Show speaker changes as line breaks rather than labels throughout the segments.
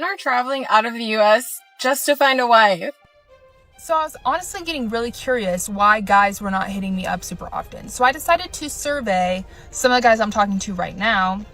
are traveling out of the US just to find a wife.
So I was honestly getting really curious why guys were not hitting me up super often. So I decided to survey some of the guys I'm talking to right now.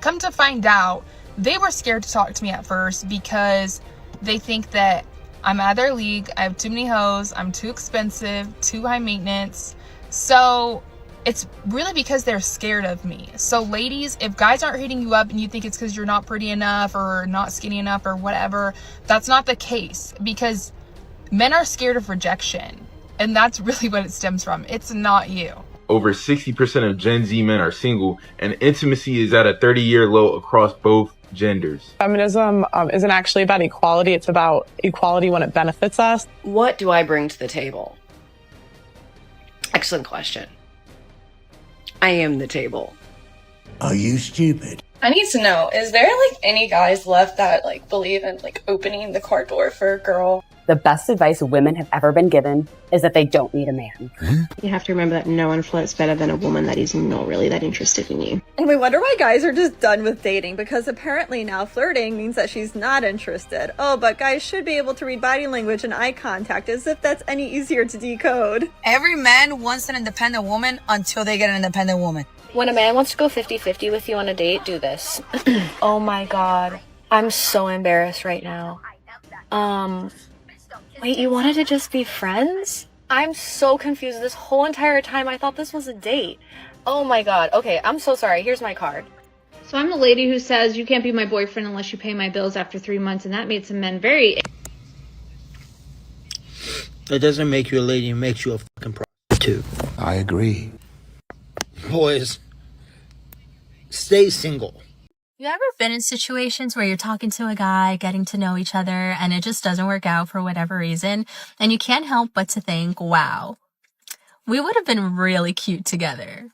Come to find out, they were scared to talk to me at first because they think that I'm out of their league, I have too many hoes, I'm too expensive, too high maintenance. So it's really because they're scared of me. So ladies, if guys aren't hitting you up and you think it's because you're not pretty enough or not skinny enough or whatever, that's not the case, because men are scared of rejection, and that's really what it stems from. It's not you.
Over 60% of Gen Z men are single, and intimacy is at a 30-year low across both genders.
Feminism isn't actually about equality. It's about equality when it benefits us.
What do I bring to the table? Excellent question. I am the table.
Are you stupid?
I need to know, is there like any guys left that like believe in like opening the car door for a girl?
The best advice women have ever been given is that they don't need a man.
You have to remember that no one flirts better than a woman that is not really that interested in you.
And we wonder why guys are just done with dating, because apparently now flirting means that she's not interested. Oh, but guys should be able to read body language and eye contact, as if that's any easier to decode.
Every man wants an independent woman until they get an independent woman.
When a man wants to go 50-50 with you on a date, do this. Oh my god. I'm so embarrassed right now. Wait, you wanted to just be friends? I'm so confused. This whole entire time I thought this was a date. Oh my god. Okay, I'm so sorry. Here's my card.
So I'm the lady who says you can't be my boyfriend unless you pay my bills after 3 months, and that made some men very...
It doesn't make you a lady, it makes you a fucking prostitute.
I agree.
Boys, stay single.
You ever been in situations where you're talking to a guy, getting to know each other, and it just doesn't work out for whatever reason, and you can't help but to think, wow, we would have been really cute together.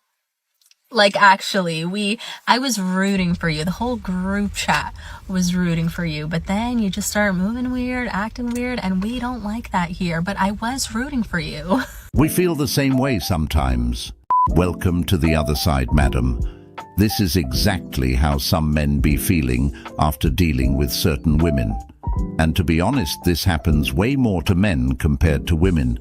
Like, actually, I was rooting for you. The whole group chat was rooting for you, but then you just start moving weird, acting weird, and we don't like that here, but I was rooting for you.
We feel the same way sometimes. Welcome to the other side, madam. This is exactly how some men be feeling after dealing with certain women. And to be honest, this happens way more to men compared to women.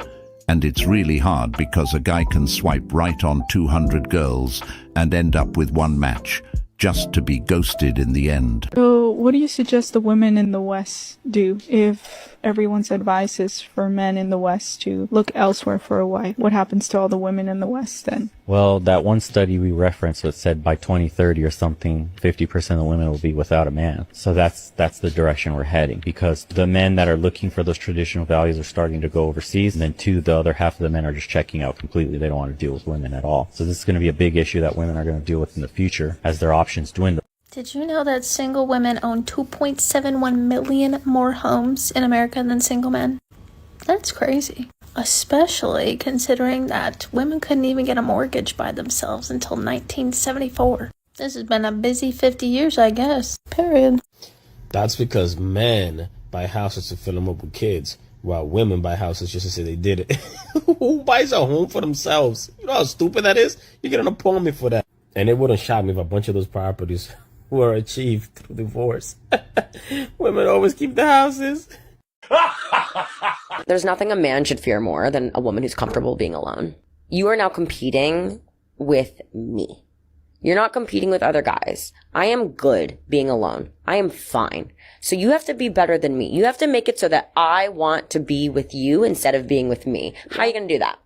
And it's really hard because a guy can swipe right on 200 girls and end up with one match, just to be ghosted in the end.
So what do you suggest the women in the West do if everyone's advice is for men in the West to look elsewhere for a wife? What happens to all the women in the West then?
Well, that one study we referenced that said by 2030 or something, 50% of women will be without a man. So that's the direction we're heading, because the men that are looking for those traditional values are starting to go overseas, and then the other half of the men are just checking out completely. They don't want to deal with women at all. So this is going to be a big issue that women are going to deal with in the future as their options dwindle.
Did you know that single women own 2.71 million more homes in America than single men? That's crazy. Especially considering that women couldn't even get a mortgage by themselves until 1974. This has been a busy 50 years, I guess. Period.
That's because men buy houses to fill them up with kids, while women buy houses just to say they did it. Who buys a home for themselves? You know how stupid that is? You get an appointment for that. And it wouldn't shock me if a bunch of those properties were achieved through divorce. Women always keep the houses.
There's nothing a man should fear more than a woman who's comfortable being alone. You are now competing with me. You're not competing with other guys. I am good being alone. I am fine. So you have to be better than me. You have to make it so that I want to be with you instead of being with me. How are you going to do that?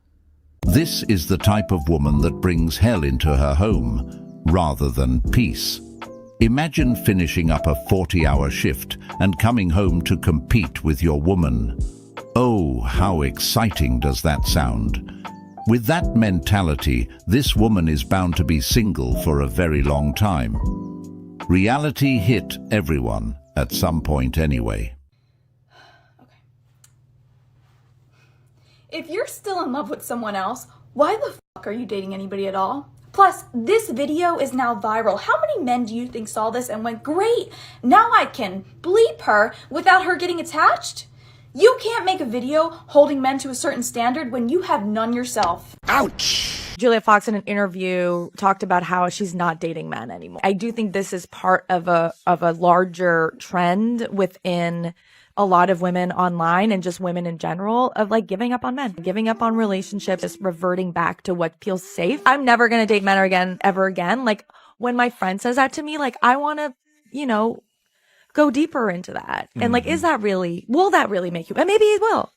This is the type of woman that brings hell into her home rather than peace. Imagine finishing up a 40-hour shift and coming home to compete with your woman. Oh, how exciting does that sound? With that mentality, this woman is bound to be single for a very long time. Reality hit everyone at some point anyway.
If you're still in love with someone else, why the fuck are you dating anybody at all? Plus, this video is now viral. How many men do you think saw this and went, great, now I can bleep her without her getting attached? You can't make a video holding men to a certain standard when you have none yourself.
Ouch!
Julia Fox in an interview talked about how she's not dating men anymore. I do think this is part of a larger trend within a lot of women online and just women in general of like giving up on men, giving up on relationships, just reverting back to what feels safe. I'm never going to date men ever again. Like when my friend says that to me, like I want to, go deeper into that. And like, will that really make you? And maybe it will.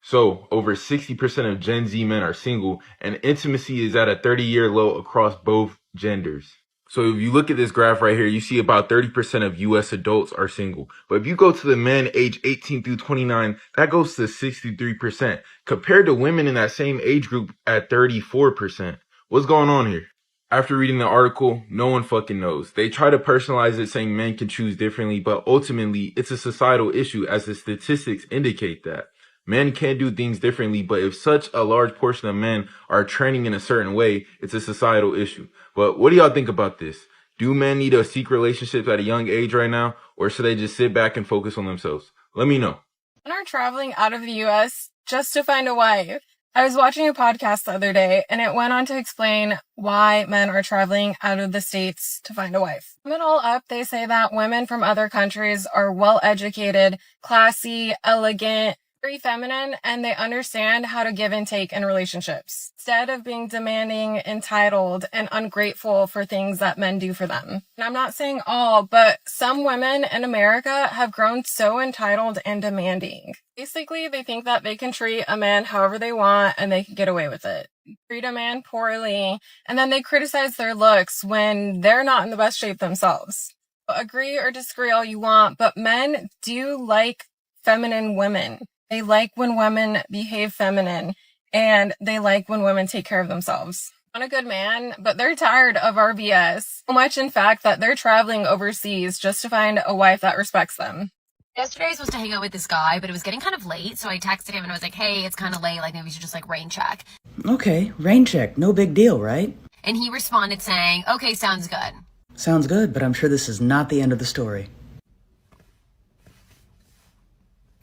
So, over 60% of Gen Z men are single, and intimacy is at a 30-year low across both genders. So, if you look at this graph right here, you see about 30% of U.S. adults are single. But if you go to the men age 18 through 29, that goes to 63%, compared to women in that same age group at 34%. What's going on here? After reading the article, no one fucking knows. They try to personalize it saying men can choose differently, but ultimately, it's a societal issue as the statistics indicate that. Men can do things differently, but if such a large portion of men are training in a certain way, it's a societal issue. But what do y'all think about this? Do men need to seek relationships at a young age right now, or should they just sit back and focus on themselves? Let me know.
Men are traveling out of the U.S. just to find a wife. I was watching a podcast the other day, and it went on to explain why men are traveling out of the States to find a wife. To sum it all up, they say that women from other countries are well-educated, classy, elegant, very feminine, and they understand how to give and take in relationships instead of being demanding, entitled, and ungrateful for things that men do for them. And I'm not saying all, but some women in America have grown so entitled and demanding. Basically, they think that they can treat a man however they want and they can get away with it. Treat a man poorly, and then they criticize their looks when they're not in the best shape themselves. Agree or disagree all you want, but men do like feminine women. They like when women behave feminine, and they like when women take care of themselves. Want a good man, but they're tired of our BS. So much, in fact, that they're traveling overseas just to find a wife that respects them.
Yesterday I was supposed to hang out with this guy, but it was getting kind of late, so I texted him and I was like, hey, it's kind of late, like maybe we should just like rain check.
Okay, rain check, no big deal, right?
And he responded saying, okay, sounds good.
Sounds good, but I'm sure this is not the end of the story.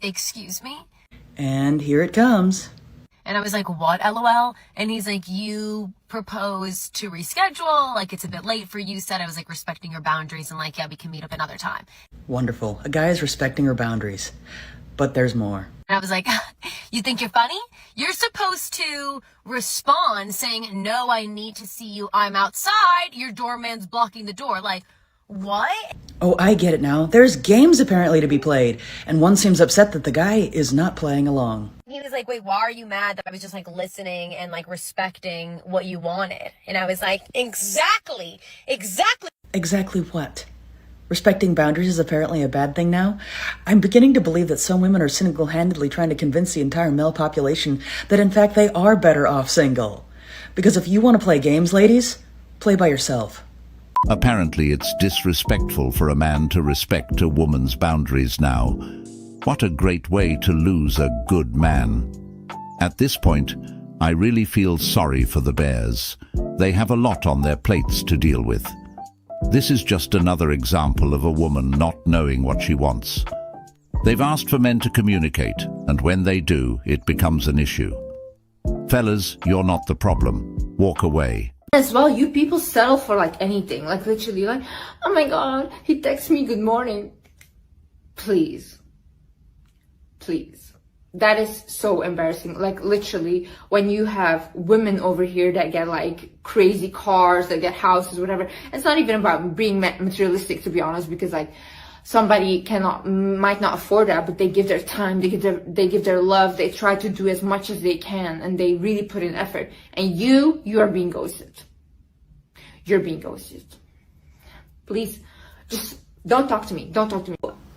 Excuse me?
And here it comes.
And I was like, what, LOL? And he's like, you proposed to reschedule, like it's a bit late for you, said I was like respecting your boundaries and like, yeah, we can meet up another time.
Wonderful. A guy is respecting her boundaries. But there's more.
And I was like, you think you're funny? You're supposed to respond saying, no, I need to see you. I'm outside. Your doorman's blocking the door. Like, what?
Oh, I get it now. There's games apparently to be played, and one seems upset that the guy is not playing along.
He was like, wait, why are you mad that I was just like listening and like respecting what you wanted? And I was like, exactly.
Exactly what? Respecting boundaries is apparently a bad thing now? I'm beginning to believe that some women are single-handedly trying to convince the entire male population that in fact they are better off single. Because if you want to play games, ladies, play by yourself.
Apparently it's disrespectful for a man to respect a woman's boundaries now. What a great way to lose a good man. At this point, I really feel sorry for the bears. They have a lot on their plates to deal with. This is just another example of a woman not knowing what she wants. They've asked for men to communicate, and when they do, it becomes an issue. Fellas, you're not the problem. Walk away.
As well, you people settle for like anything, like literally like, oh my god, he texts me good morning. Please. That is so embarrassing. Like literally, when you have women over here that get like crazy cars, that get houses, whatever. It's not even about being materialistic, to be honest, because like somebody might not afford that, but they give their time, they give their love, they try to do as much as they can, and they really put in effort. And you are being ghosted. You're being ghosted. Please, just don't talk to me. Don't talk to me.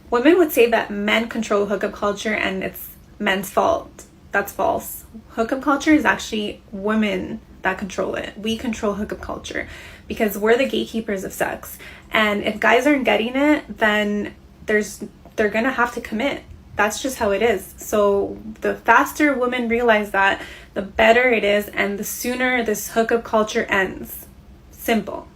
Women would say that men control hookup culture and it's men's fault. That's false. Hookup culture is actually women that control it. We control hookup culture because we're the gatekeepers of sex. And if guys aren't getting it, then they're gonna have to commit. That's just how it is. So the faster women realize that, the better it is, and the sooner this hookup culture ends. Simple.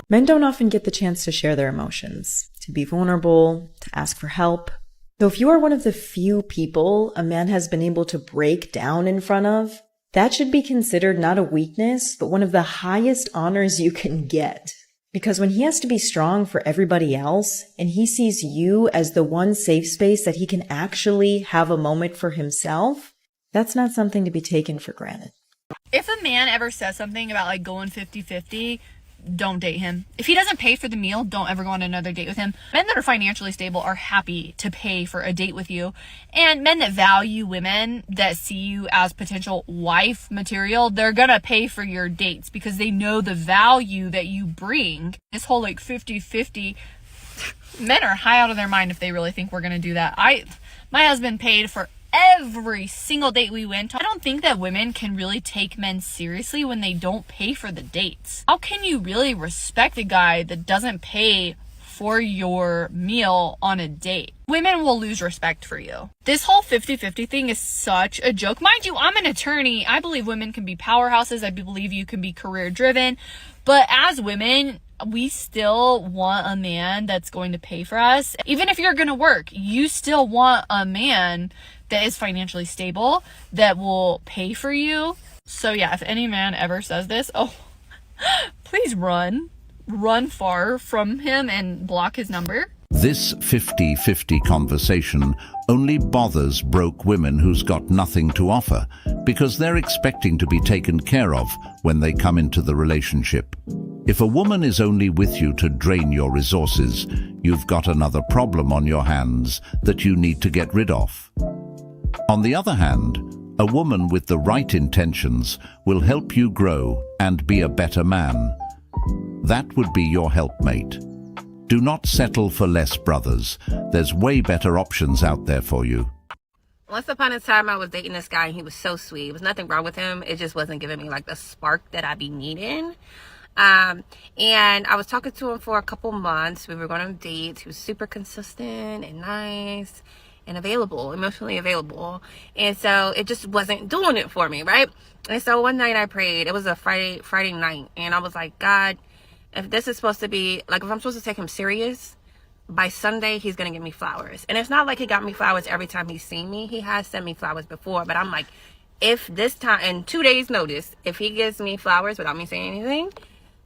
Men don't often get the chance to share their emotions, to be vulnerable, to ask for help. Though if you are one of the few people a man has been able to break down in front of, That should be considered not a weakness, but one of the highest honors you can get. Because when he has to be strong for everybody else, and he sees you as the one safe space that he can actually have a moment for himself, that's not something to be taken for granted.
If a man ever says something about like going 50-50, don't date him. If he doesn't pay for the meal, don't ever go on another date with him. Men that are financially stable are happy to pay for a date with you. And men that value women, that see you as potential wife material, they're gonna pay for your dates because they know the value that you bring. This whole like 50-50, men are high out of their mind if they really think we're gonna do that. My husband paid for every single date we went on. I don't think that women can really take men seriously when they don't pay for the dates. How can you really respect a guy that doesn't pay for your meal on a date? Women will lose respect for you. This whole 50-50 thing is such a joke. Mind you, I'm an attorney. I believe women can be powerhouses. I believe you can be career driven. But as women, we still want a man that's going to pay for us. Even if you're going to work, you still want a man that is financially stable, that will pay for you. So yeah, if any man ever says this, please run far from him and block his number.
This 50-50 conversation only bothers broke women who's got nothing to offer because they're expecting to be taken care of when they come into the relationship. If a woman is only with you to drain your resources, you've got another problem on your hands that you need to get rid of. On the other hand, a woman with the right intentions will help you grow and be a better man. That would be your helpmate. Do not settle for less, brothers. There's way better options out there for you.
Once upon a time, I was dating this guy and he was so sweet. There was nothing wrong with him. It just wasn't giving me like the spark that I be needing. And I was talking to him for a couple months. We were going on dates. He was super consistent and nice and available, emotionally available. And so it just wasn't doing it for me, right? And so one night I prayed. It was a Friday night. And I was like, God, if this is supposed to be, like, if I'm supposed to take him serious, by Sunday, he's going to give me flowers. And it's not like he got me flowers every time he's seen me. He has sent me flowers before. But I'm like, if this time, in 2 days notice, if he gives me flowers without me saying anything,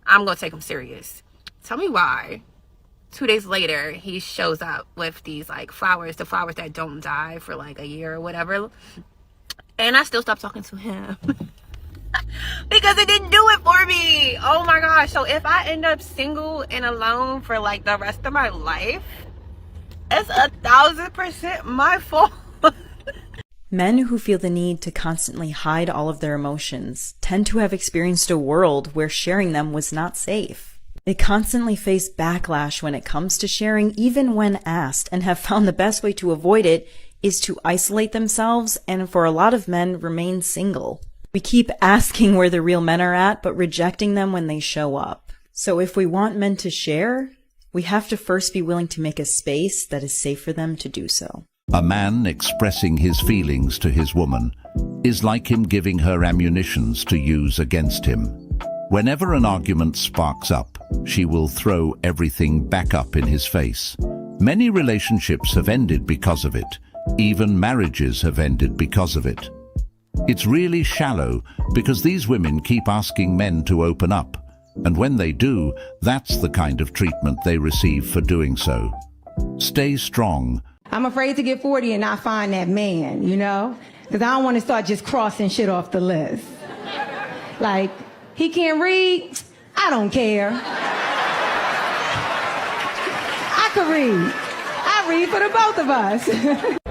I'm going to take him serious. Tell me why. 2 days later, he shows up with these like flowers, the flowers that don't die for like a year or whatever. And I still stopped talking to him because it didn't do it for me. Oh my gosh. So if I end up single and alone for like the rest of my life, it's 1,000% my fault.
Men who feel the need to constantly hide all of their emotions tend to have experienced a world where sharing them was not safe. They constantly face backlash when it comes to sharing, even when asked, and have found the best way to avoid it is to isolate themselves and, for a lot of men, remain single. We keep asking where the real men are at, but rejecting them when they show up. So if we want men to share, we have to first be willing to make a space that is safe for them to do so.
A man expressing his feelings to his woman is like him giving her ammunitions to use against him. Whenever an argument sparks up, she will throw everything back up in his face. Many relationships have ended because of it. Even marriages have ended because of it. It's really shallow because these women keep asking men to open up. And when they do, that's the kind of treatment they receive for doing so. Stay strong.
I'm afraid to get 40 and not find that man, you know? Because I don't want to start just crossing shit off the list. Like, he can't read? I don't care. I can read. I read for the both of us.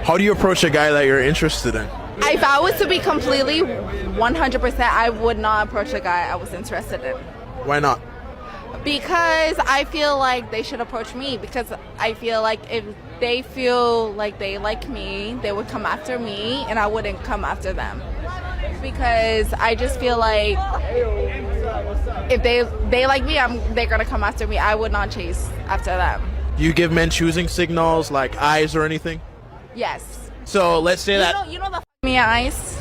How do you approach a guy that you're interested in?
If I was to be completely 100%, I would not approach a guy I was interested in.
Why not?
Because I feel like they should approach me, because I feel like if they feel like they like me, they would come after me and I wouldn't come after them. Because I just feel like if they like me, they're going to come after me. I would not chase after them.
You give men choosing signals like eyes or anything?
Yes.
So let's say that...
You know the me eyes?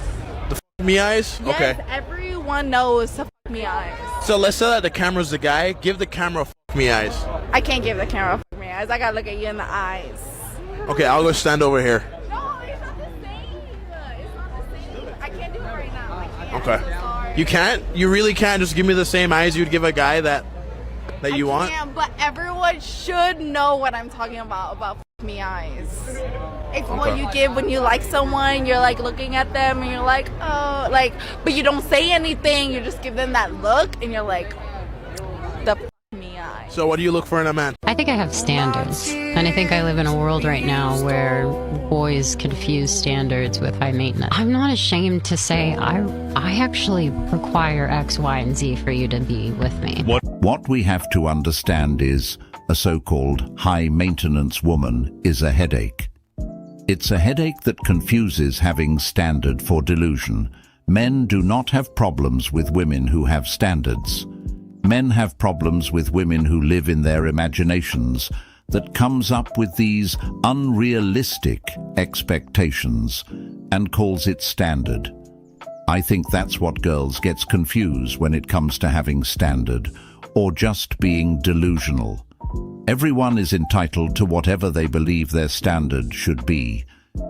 The me eyes?
Yes,
okay.
Everyone knows the me eyes.
So let's say that the camera's the guy. Give the camera me eyes.
I can't give the camera me eyes. I got to look at you in the eyes.
Okay, I'll go stand over here.
No, it's not the same. It's not the same. I can't do it right now. I can't.
Okay. You can't? You really can't just give me the same eyes you'd give a guy that you want?
Yeah, but everyone should know what I'm talking about me eyes. It's what you give when you like someone. You're like looking at them and you're like, oh, like, but you don't say anything. You just give them that look and you're like, the me eye.
So what do you look for in a man?
I think I have standards. And I think I live in a world right now where boys confuse standards with high maintenance. I'm not ashamed to say I actually require X, Y, and Z for you to be with me.
What we have to understand is a so-called high-maintenance woman is a headache. It's a headache that confuses having standard for delusion. Men do not have problems with women who have standards. Men have problems with women who live in their imaginations that comes up with these unrealistic expectations and calls it standard. I think that's what girls gets confused when it comes to having standard or just being delusional. Everyone is entitled to whatever they believe their standard should be.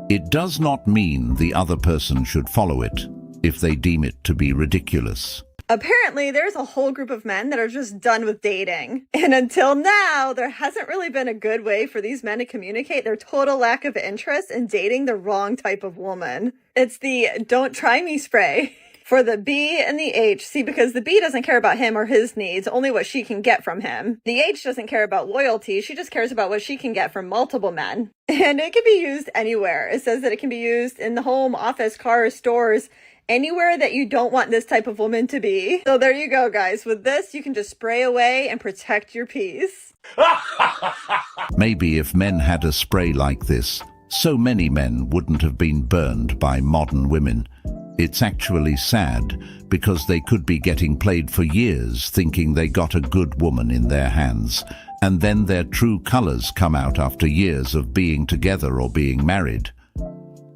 It does not mean the other person should follow it if they deem it to be ridiculous.
Apparently, there's a whole group of men that are just done with dating. And until now, there hasn't really been a good way for these men to communicate their total lack of interest in dating the wrong type of woman. It's the "don't try me" spray for the B and the H. See, because the B doesn't care about him or his needs, only what she can get from him. The H doesn't care about loyalty. She just cares about what she can get from multiple men. And it can be used anywhere. It says that it can be used in the home, office, cars, stores, anywhere that you don't want this type of woman to be. So there you go, guys. With this, you can just spray away and protect your peace.
Maybe if men had a spray like this, so many men wouldn't have been burned by modern women. It's actually sad because they could be getting played for years thinking they got a good woman in their hands, and then their true colors come out after years of being together or being married.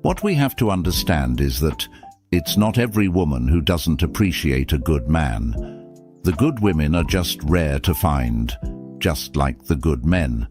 What we have to understand is that it's not every woman who doesn't appreciate a good man. The good women are just rare to find, just like the good men.